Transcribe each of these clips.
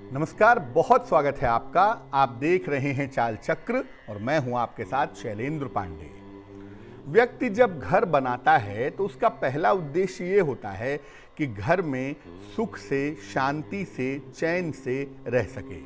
नमस्कार, बहुत स्वागत है आपका। आप देख रहे हैं चाल चक्र और मैं हूं आपके साथ शैलेंद्र पांडे। व्यक्ति जब घर बनाता है तो उसका पहला उद्देश्य ये होता है कि घर में सुख से, शांति से, चैन से रह सके।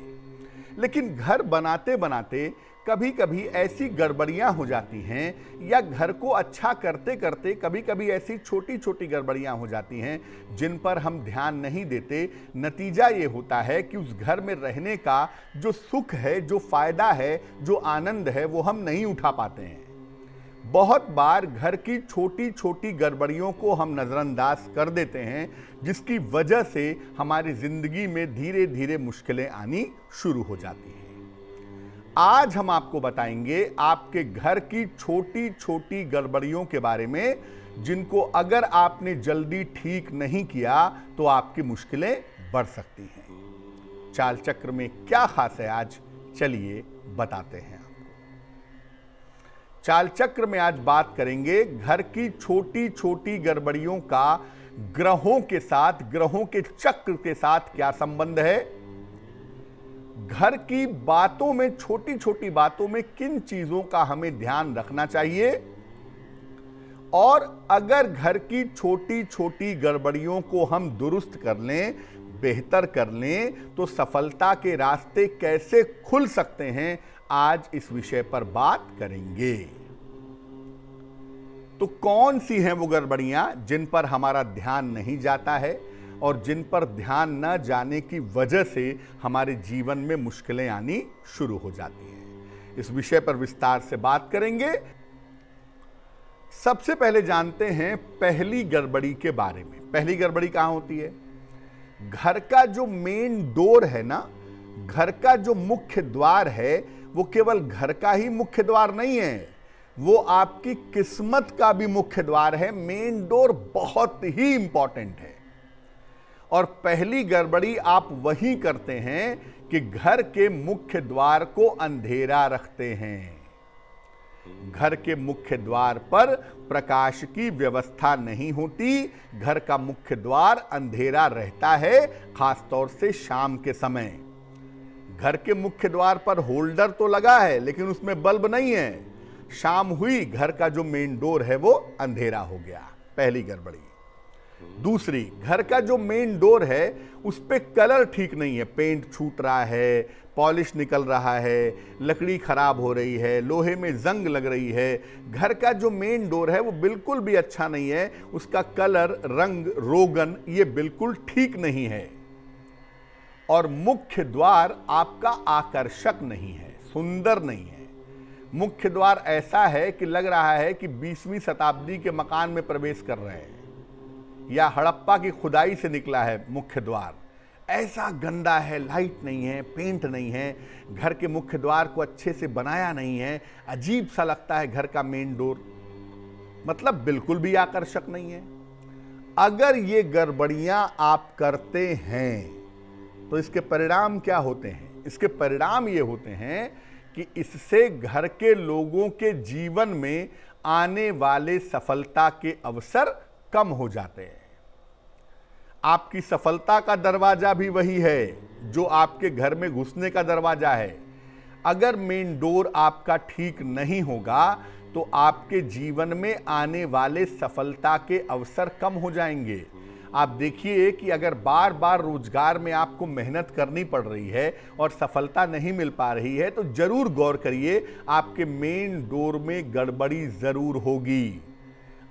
लेकिन घर बनाते बनाते कभी कभी ऐसी गड़बड़ियां हो जाती हैं या घर को अच्छा करते करते कभी कभी ऐसी छोटी छोटी गड़बड़ियां हो जाती हैं जिन पर हम ध्यान नहीं देते। नतीजा ये होता है कि उस घर में रहने का जो सुख है, जो फायदा है, जो आनंद है, वो हम नहीं उठा पाते हैं। बहुत बार घर की छोटी छोटी गड़बड़ियों को हम नज़रअंदाज कर देते हैं, जिसकी वजह से हमारी जिंदगी में धीरे धीरे मुश्किलें आनी शुरू हो जाती हैं। आज हम आपको बताएंगे आपके घर की छोटी छोटी गड़बड़ियों के बारे में, जिनको अगर आपने जल्दी ठीक नहीं किया तो आपकी मुश्किलें बढ़ सकती हैं। चाल चक्र में क्या खास है आज, चलिए बताते हैं आपको। चाल चक्र में आज बात करेंगे घर की छोटी छोटी गड़बड़ियों का ग्रहों के साथ, ग्रहों के चक्र के साथ क्या संबंध है। घर की बातों में, छोटी छोटी बातों में किन चीजों का हमें ध्यान रखना चाहिए, और अगर घर की छोटी छोटी गड़बड़ियों को हम दुरुस्त कर लें, बेहतर कर लें, तो सफलता के रास्ते कैसे खुल सकते हैं, आज इस विषय पर बात करेंगे। तो कौन सी हैं वो गड़बड़ियां जिन पर हमारा ध्यान नहीं जाता है और जिन पर ध्यान न जाने की वजह से हमारे जीवन में मुश्किलें आनी शुरू हो जाती हैं। इस विषय पर विस्तार से बात करेंगे। सबसे पहले जानते हैं पहली गड़बड़ी के बारे में। पहली गड़बड़ी कहां होती है? घर का जो मेन डोर है ना, घर का जो मुख्य द्वार है, वो केवल घर का ही मुख्य द्वार नहीं है, वो आपकी किस्मत का भी मुख्य द्वार है। मेन डोर बहुत ही इंपॉर्टेंट है। और पहली गड़बड़ी आप वही करते हैं कि घर के मुख्य द्वार को अंधेरा रखते हैं। घर के मुख्य द्वार पर प्रकाश की व्यवस्था नहीं होती, घर का मुख्य द्वार अंधेरा रहता है, खासतौर से शाम के समय। घर के मुख्य द्वार पर होल्डर तो लगा है लेकिन उसमें बल्ब नहीं है। शाम हुई, घर का जो मेन डोर है वो अंधेरा हो गया। पहली गड़बड़ी। दूसरी, घर का जो मेन डोर है उस पे कलर ठीक नहीं है, पेंट छूट रहा है, पॉलिश निकल रहा है, लकड़ी खराब हो रही है, लोहे में जंग लग रही है। घर का जो मेन डोर है वो बिल्कुल भी अच्छा नहीं है, उसका कलर, रंग, रोगन ये बिल्कुल ठीक नहीं है। और मुख्य द्वार आपका आकर्षक नहीं है, सुंदर नहीं है। मुख्य द्वार ऐसा है कि लग रहा है कि 20वीं शताब्दी के मकान में प्रवेश कर रहे हैं या हड़प्पा की खुदाई से निकला है मुख्य द्वार। ऐसा गंदा है, लाइट नहीं है, पेंट नहीं है, घर के मुख्य द्वार को अच्छे से बनाया नहीं है, अजीब सा लगता है घर का मेन डोर, मतलब बिल्कुल भी आकर्षक नहीं है। अगर ये गड़बड़ियां आप करते हैं तो इसके परिणाम क्या होते हैं? इसके परिणाम ये होते हैं कि इससे घर के लोगों के जीवन में आने वाले सफलता के अवसर कम हो जाते हैं। आपकी सफलता का दरवाजा भी वही है जो आपके घर में घुसने का दरवाजा है। अगर मेन डोर आपका ठीक नहीं होगा तो आपके जीवन में आने वाले सफलता के अवसर कम हो जाएंगे। आप देखिए कि अगर बार बार रोजगार में आपको मेहनत करनी पड़ रही है और सफलता नहीं मिल पा रही है तो जरूर गौर करिए, आपके मेन डोर में गड़बड़ी जरूर होगी।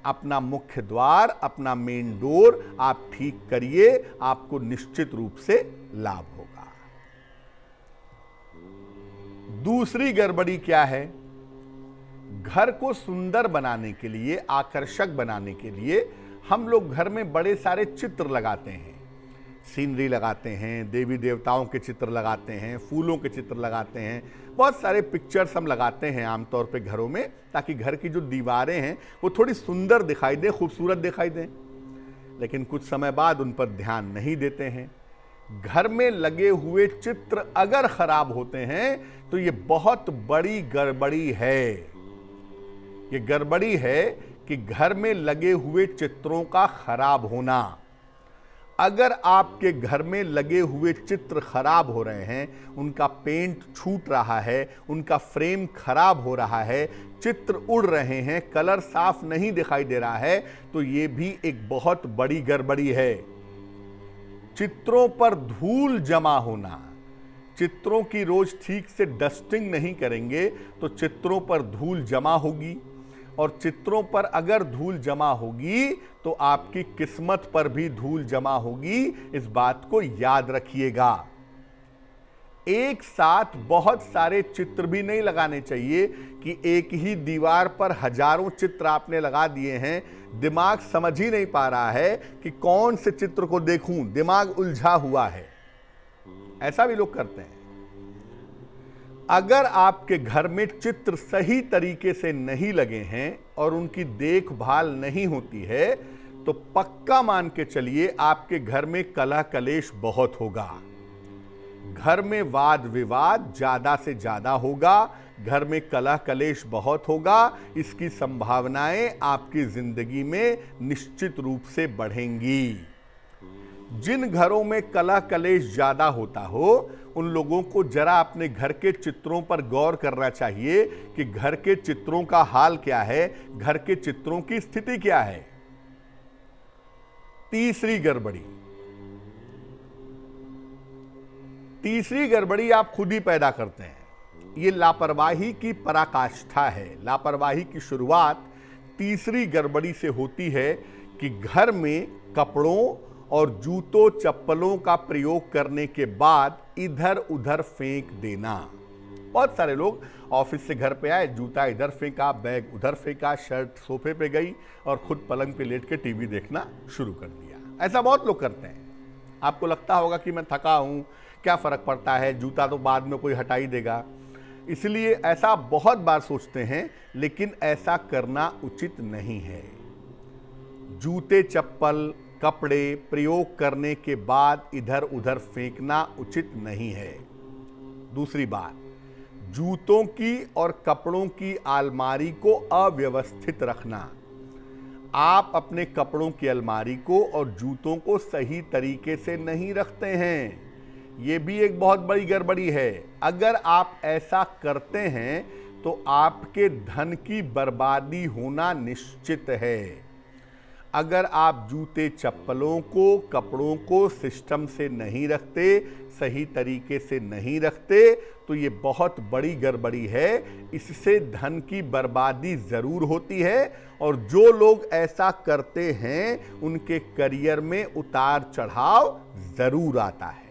अपना मुख्य द्वार, अपना मेन डोर आप ठीक करिए, आपको निश्चित रूप से लाभ होगा। दूसरी गड़बड़ी क्या है? घर को सुंदर बनाने के लिए, आकर्षक बनाने के लिए हम लोग घर में बड़े सारे चित्र लगाते हैं। सीनरी लगाते हैं, देवी देवताओं के चित्र लगाते हैं, फूलों के चित्र लगाते हैं, बहुत सारे पिक्चर्स हम लगाते हैं आमतौर पे घरों में, ताकि घर की जो दीवारें हैं वो थोड़ी सुंदर दिखाई दें, खूबसूरत दिखाई दें। लेकिन कुछ समय बाद उन पर ध्यान नहीं देते हैं। घर में लगे हुए चित्र अगर खराब होते हैं तो ये बहुत बड़ी गड़बड़ी है। ये गड़बड़ी है कि घर में लगे हुए चित्रों का खराब होना। अगर आपके घर में लगे हुए चित्र खराब हो रहे हैं, उनका पेंट छूट रहा है, उनका फ्रेम खराब हो रहा है, चित्र उड़ रहे हैं, कलर साफ नहीं दिखाई दे रहा है, तो ये भी एक बहुत बड़ी गड़बड़ी है। चित्रों पर धूल जमा होना, चित्रों की रोज ठीक से डस्टिंग नहीं करेंगे तो चित्रों पर धूल जमा होगी, और चित्रों पर अगर धूल जमा होगी तो आपकी किस्मत पर भी धूल जमा होगी। इस बात को याद रखिएगा। एक साथ बहुत सारे चित्र भी नहीं लगाने चाहिए कि एक ही दीवार पर हजारों चित्र आपने लगा दिए हैं, दिमाग समझ ही नहीं पा रहा है कि कौन से चित्र को देखूं, दिमाग उलझा हुआ है। ऐसा भी लोग करते हैं। अगर आपके घर में चित्र सही तरीके से नहीं लगे हैं और उनकी देखभाल नहीं होती है, तो पक्का मान के चलिए आपके घर में कलह कलेश बहुत होगा, घर में वाद विवाद ज्यादा से ज्यादा होगा, घर में कलह कलेश बहुत होगा। इसकी संभावनाएं आपकी जिंदगी में निश्चित रूप से बढ़ेंगी। जिन घरों में कलह कलेश ज्यादा होता हो, उन लोगों को जरा अपने घर के चित्रों पर गौर करना चाहिए कि घर के चित्रों का हाल क्या है, घर के चित्रों की स्थिति क्या है। तीसरी गड़बड़ी आप खुद ही पैदा करते हैं। ये लापरवाही की पराकाष्ठा है। लापरवाही की शुरुआत तीसरी गड़बड़ी से होती है कि घर में कपड़ों और जूतों चप्पलों का प्रयोग करने के बाद इधर उधर फेंक देना। बहुत सारे लोग ऑफिस से घर पे आए, जूता इधर फेंका, बैग उधर फेंका, शर्ट सोफे पे गई और खुद पलंग पे लेट के टीवी देखना शुरू कर दिया। ऐसा बहुत लोग करते हैं। आपको लगता होगा कि मैं थका हूं, क्या फर्क पड़ता है, जूता तो बाद में कोई हटा ही देगा, इसलिए ऐसा बहुत बार सोचते हैं, लेकिन ऐसा करना उचित नहीं है। जूते चप्पल कपड़े प्रयोग करने के बाद इधर उधर फेंकना उचित नहीं है। दूसरी बात, जूतों की और कपड़ों की अलमारी को अव्यवस्थित रखना। आप अपने कपड़ों की अलमारी को और जूतों को सही तरीके से नहीं रखते हैं। यह भी एक बहुत बड़ी गड़बड़ी है। अगर आप ऐसा करते हैं तो आपके धन की बर्बादी होना निश्चित है। अगर आप जूते चप्पलों को, कपड़ों को सिस्टम से नहीं रखते, सही तरीके से नहीं रखते, तो ये बहुत बड़ी गड़बड़ी है। इससे धन की बर्बादी जरूर होती है, और जो लोग ऐसा करते हैं उनके करियर में उतार चढ़ाव जरूर आता है।